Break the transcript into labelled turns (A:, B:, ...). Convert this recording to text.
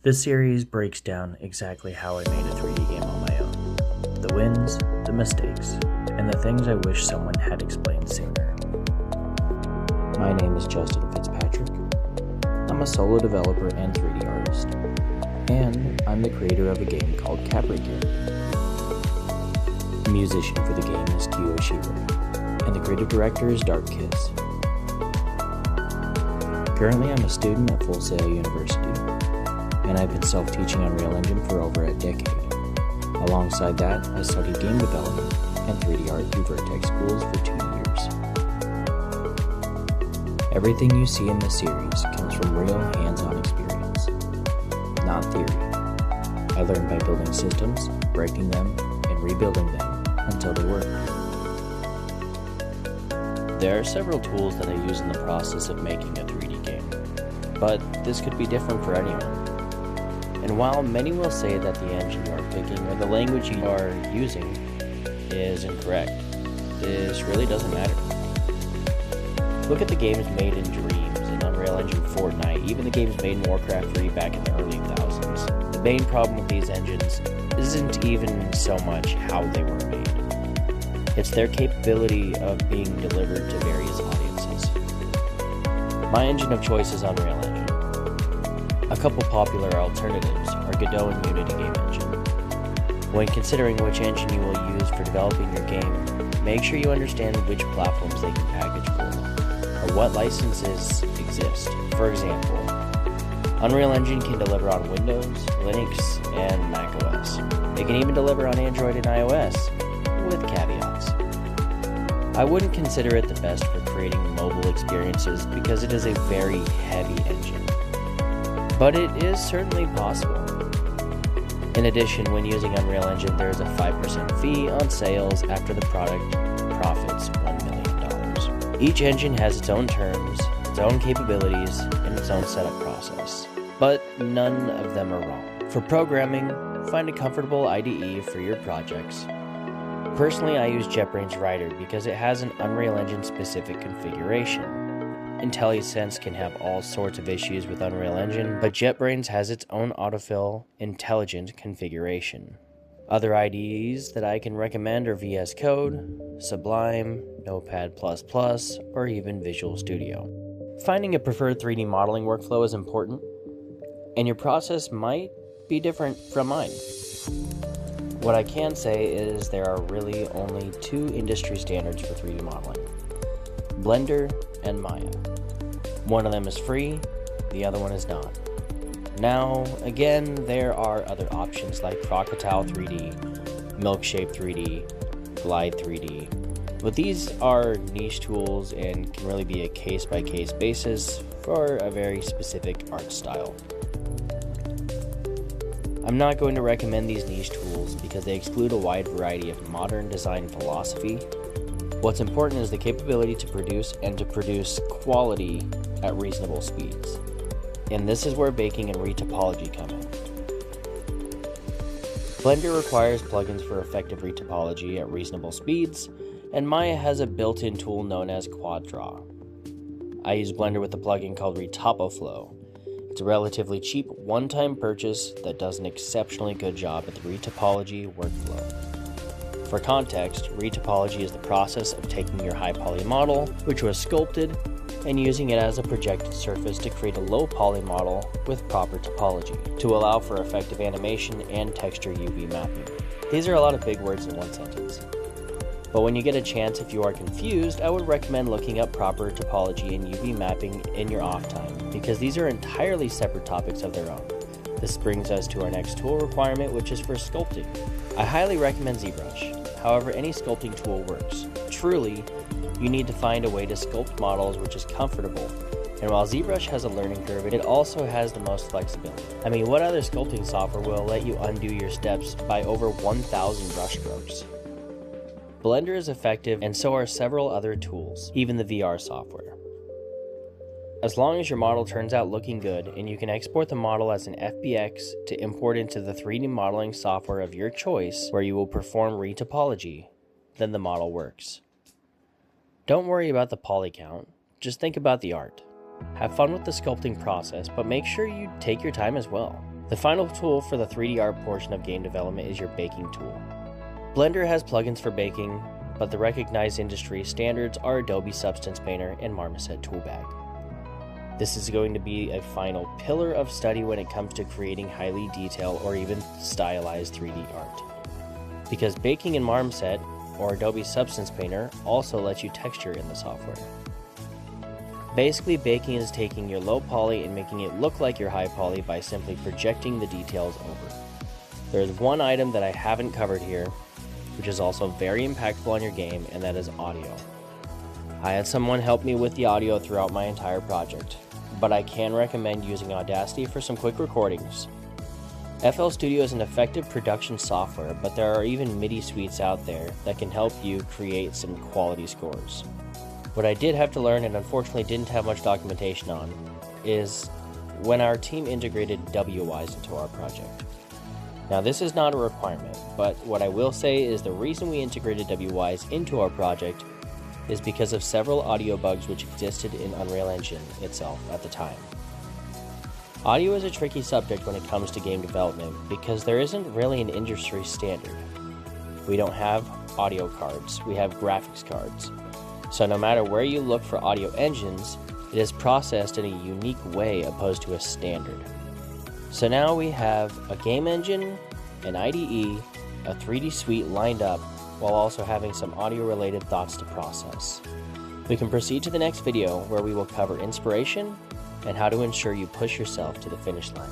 A: This series breaks down exactly how I made a 3D game on my own. The wins, the mistakes, and the things I wish someone had explained sooner. My name is Justin Fitzpatrick. I'm a solo developer and 3D artist. And I'm the creator of a game called Capri Care. The musician for the game is Kiyoshiro, and the creative director is Dark Kiss. Currently, I'm a student at Full Sail University, and I've been self-teaching Unreal Engine for over a decade. Alongside that, I studied game development and 3D art through Vertex schools for 2 years. Everything you see in this series comes from real hands-on experience, not theory. I learned by building systems, breaking them, and rebuilding them until they work. There are several tools that I use in the process of making a 3D game, but this could be different for anyone. And while many will say that the engine you are picking or the language you are using is incorrect, this really doesn't matter. Look at the games made in Dreams, in Unreal Engine Fortnite, even the games made in Warcraft 3 back in the early thousands. The main problem with these engines isn't even so much how they were made. It's their capability of being delivered to various audiences. My engine of choice is Unreal Engine. A couple popular alternatives are Godot and Unity Game Engine. When considering which engine you will use for developing your game, make sure you understand which platforms they can package for, or what licenses exist. For example, Unreal Engine can deliver on Windows, Linux, and macOS. It can even deliver on Android and iOS, with caveats. I wouldn't consider it the best for creating mobile experiences because it is a very heavy engine. But it is certainly possible. In addition, when using Unreal Engine, there is a 5% fee on sales after the product profits $1 million. Each engine has its own terms, its own capabilities, and its own setup process. But none of them are wrong. For programming, find a comfortable IDE for your projects. Personally, I use JetBrains Writer because it has an Unreal Engine specific configuration. IntelliSense can have all sorts of issues with Unreal Engine, but JetBrains has its own autofill intelligent configuration. Other IDEs that I can recommend are VS Code, Sublime, Notepad++, or even Visual Studio. Finding a preferred 3D modeling workflow is important, and your process might be different from mine. What I can say is there are really only two industry standards for 3D modeling: Blender and Maya. One of them is free, the other one is not. Now, again, there are other options like Crocodile 3D, Milkshape 3D, Glide 3D, but these are niche tools and can really be a case-by-case basis for a very specific art style. I'm not going to recommend these niche tools because they exclude a wide variety of modern design philosophy. What's important is the capability to produce quality at reasonable speeds. And this is where baking and retopology come in. Blender requires plugins for effective retopology at reasonable speeds, and Maya has a built-in tool known as QuadDraw. I use Blender with a plugin called RetopoFlow. It's a relatively cheap one-time purchase that does an exceptionally good job at the retopology workflow. For context, retopology is the process of taking your high poly model, which was sculpted, and using it as a projected surface to create a low poly model with proper topology to allow for effective animation and texture UV mapping. These are a lot of big words in one sentence. But when you get a chance, if you are confused, I would recommend looking up proper topology and UV mapping in your off time, because these are entirely separate topics of their own. This brings us to our next tool requirement, which is for sculpting. I highly recommend ZBrush. However, any sculpting tool works. Truly, you need to find a way to sculpt models which is comfortable. And while ZBrush has a learning curve, it also has the most flexibility. I mean, what other sculpting software will let you undo your steps by over 1,000 brush strokes? Blender is effective, and so are several other tools, even the VR software. As long as your model turns out looking good and you can export the model as an FBX to import into the 3D modeling software of your choice where you will perform retopology, then the model works. Don't worry about the poly count, just think about the art. Have fun with the sculpting process, but make sure you take your time as well. The final tool for the 3D art portion of game development is your baking tool. Blender has plugins for baking, but the recognized industry standards are Adobe Substance Painter and Marmoset Toolbag. This is going to be a final pillar of study when it comes to creating highly detailed or even stylized 3D art. Because baking in Marmoset or Adobe Substance Painter also lets you texture in the software. Basically, baking is taking your low poly and making it look like your high poly by simply projecting the details over. There's one item that I haven't covered here, which is also very impactful on your game, and that is audio. I had someone help me with the audio throughout my entire project, but I can recommend using Audacity for some quick recordings. FL Studio is an effective production software, but there are even MIDI suites out there that can help you create some quality scores. What I did have to learn, and unfortunately didn't have much documentation on, is when our team integrated WYs into our project. Now, this is not a requirement, but what I will say is the reason we integrated WYs into our project is because of several audio bugs which existed in Unreal Engine itself at the time. Audio is a tricky subject when it comes to game development because there isn't really an industry standard. We don't have audio cards, we have graphics cards. So no matter where you look for audio engines, it is processed in a unique way opposed to a standard. So now we have a game engine, an IDE, a 3D suite lined up while also having some audio related thoughts to process. We can proceed to the next video where we will cover inspiration and how to ensure you push yourself to the finish line.